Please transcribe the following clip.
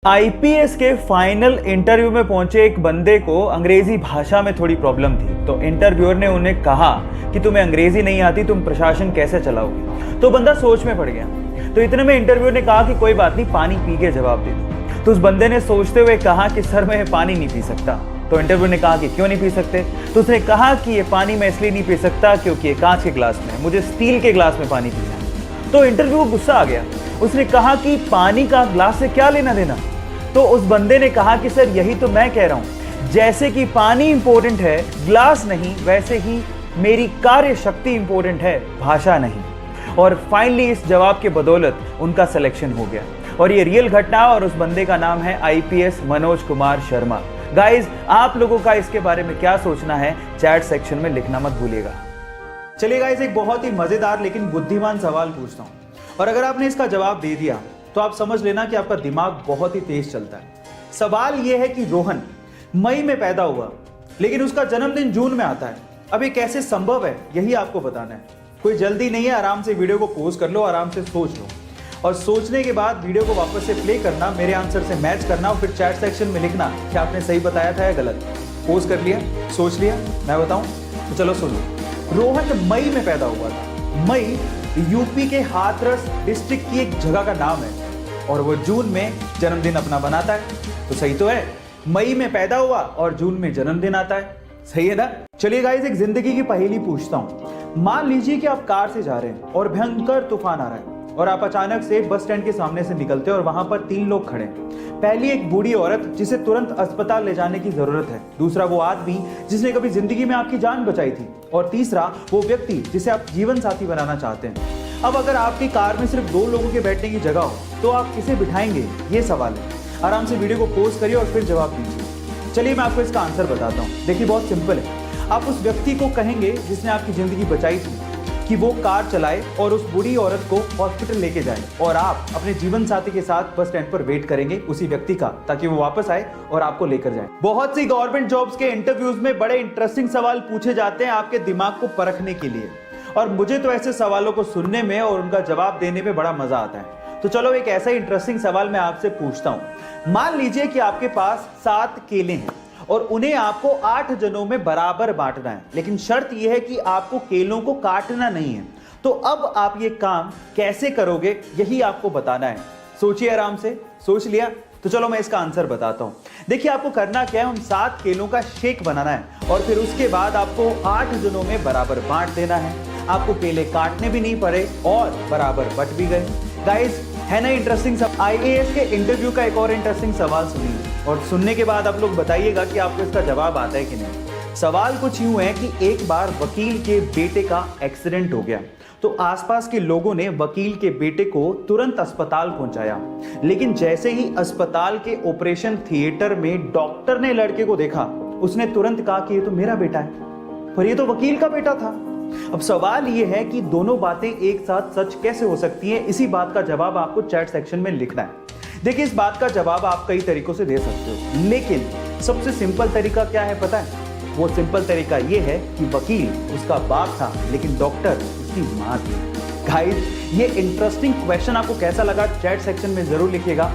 IPS के final interview में पहुंचे एक बंदे को अंग्रेजी भाषा में थोड़ी प्रॉब्लम थी, तो इंटरव्यूअर ने उन्हें कहा कि तुम्हें अंग्रेजी नहीं आती, तुम प्रशासन कैसे चलाओगे। तो बंदा सोच में पड़ गया। तो इतने में इंटरव्यूअर ने कहा कि कोई बात नहीं, पानी पी के जवाब दे दो। तो उस बंदे ने सोचते हुए कहा कि सर मैं पानी नहीं पी सकता। तो इंटरव्यूअर ने कहा कि क्यों नहीं पी सकते। तो उसने कहा कि ये पानी मैं इसलिए नहीं पी सकता क्योंकि ये कांच के ग्लास में है, मुझे स्टील के ग्लास में पानी पीना है। तो इंटरव्यू को गुस्सा आ गया। उसने कहा कि पानी का ग्लास से क्या लेना देना। तो उस बंदे ने कहा कि सर यही तो मैं कह रहा हूं, जैसे कि पानी इंपॉर्टेंट है, ग्लास नहीं, वैसे ही मेरी कार्य शक्ति इंपॉर्टेंट है, भाषा नहीं। और फाइनली इस जवाब के बदौलत उनका सिलेक्शन हो गया। और ये रियल घटना, और उस बंदे का नाम है आईपीएस मनोज कुमार शर्मा। गाइज, आप लोगों का इसके बारे में क्या सोचना है, चैट सेक्शन में लिखना मत भूलिएगा। चलिए गाइज, एक बहुत ही मजेदार लेकिन बुद्धिमान सवाल पूछता हूं, और अगर आपने इसका जवाब दे दिया तो आप समझ लेना कि आपका दिमाग बहुत ही तेज चलता है। सवाल यह है कि रोहन मई में पैदा हुआ लेकिन उसका जन्मदिन जून में आता है। अब ये कैसे संभव है, यही आपको बताना है। कोई जल्दी नहीं है, आराम से वीडियो को पॉज कर लो, आराम से सोच लो, और सोचने के बाद वीडियो को वापस से प्ले करना, मेरे आंसर से मैच करना, और फिर चैट सेक्शन में लिखना कि आपने सही बताया था या गलत। पॉज कर लिया, सोच लिया, मैं बताऊं? तो चलो सुनो। रोहन मई में पैदा हुआ था। मई यूपी के हाथरस डिस्ट्रिक्ट की एक जगह का नाम है, और वो जून में जन्मदिन अपना बनाता है। तो सही तो है, मई में पैदा हुआ और जून में जन्मदिन आता है। सही है ना? चलिए गाइस, एक जिंदगी की पहेली पूछता हूं। मान लीजिए कि आप कार से जा रहे हैं और भयंकर तूफान आ रहा है, और आप अचानक से बस स्टैंड के सामने से निकलते हैं और वहां पर 3 लोग खड़े हैं। पहली एक बूढ़ी औरत जिसे तुरंत अस्पताल ले जाने की जरूरत है, दूसरा वो आदमी जिसने कभी जिंदगी में आपकी जान बचाई थी, और तीसरा वो व्यक्ति जिसे आप जीवन साथी बनाना चाहते हैं। अब अगर आपकी कार में सिर्फ 2 लोगों के बैठने की जगह हो तो आप किसे बिठाएंगे, ये सवाल है। आराम से वीडियो को पॉज करिए और फिर जवाब दीजिए। चलिए मैं आपको इसका आंसर बताता हूँ। देखिए, बहुत सिंपल है। आप उस व्यक्ति को कहेंगे जिसने आपकी जिंदगी बचाई थी कि वो कार चलाए और उस बूढ़ी औरत को हॉस्पिटल लेके जाए, और आप अपने जीवन साथी के साथ बस स्टैंड पर वेट करेंगे उसी व्यक्ति का, ताकि वो वापस आए और आपको लेकर जाए। बहुत सी गवर्नमेंट जॉब्स के इंटरव्यूज में बड़े इंटरेस्टिंग सवाल पूछे जाते हैं आपके दिमाग को परखने के लिए, और मुझे तो ऐसे सवालों को सुनने में और उनका जवाब देने में बड़ा मजा आता है। तो चलो एक ऐसा इंटरेस्टिंग सवाल मैं आपसे पूछता हूं। मान लीजिए कि आपके पास 7 केले हैं और उन्हें आपको 8 जनों में बराबर बांटना है, लेकिन शर्त यह है कि आपको केलों को काटना नहीं है। तो अब आप ये काम कैसे करोगे, यही आपको बताना है। सोचिए, आराम से सोच लिया? तो चलो मैं इसका आंसर बताता हूं। देखिए, आपको करना क्या है, उन 7 केलों का शेक बनाना है, और फिर उसके बाद आपको 8 जनों में बराबर बांट देना है। आपको केले काटने भी नहीं पड़े और बराबर बट भी गए। गाइस, है ना इंटरेस्टिंग? आईएएस के इंटरव्यू का एक और इंटरेस्टिंग सवाल सुनिए, और सुनने के बाद आप लोग बताइएगा कि आपको इसका जवाब आता है कि नहीं। सवाल कुछ यूं है कि एक बार वकील के बेटे का एक्सीडेंट हो गया, तो आसपास के लोगों ने वकील के बेटे को तुरंत अस्पताल पहुंचाया, लेकिन जैसे ही अस्पताल के ऑपरेशन थिएटर में डॉक्टर ने लड़के को देखा, उसने तुरंत कहा कि ये तो मेरा बेटा है, पर ये तो वकील का बेटा था। अब सवाल यह है कि दोनों बातें एक साथ सच कैसे हो सकती हैं? इसी बात का जवाब आपको चैट सेक्शन में लिखना है। देखिए, इस बात का जवाब आप कई तरीकों से दे सकते हो, लेकिन सबसे सिंपल तरीका क्या है पता है? वो सिंपल तरीका ये है कि वकील उसका बाप था लेकिन डॉक्टर उसकी मां थी। गाइस, ये इंटरेस्टिंग क्वेश्चन आपको कैसा लगा, चैट सेक्शन में जरूर लिखिएगा।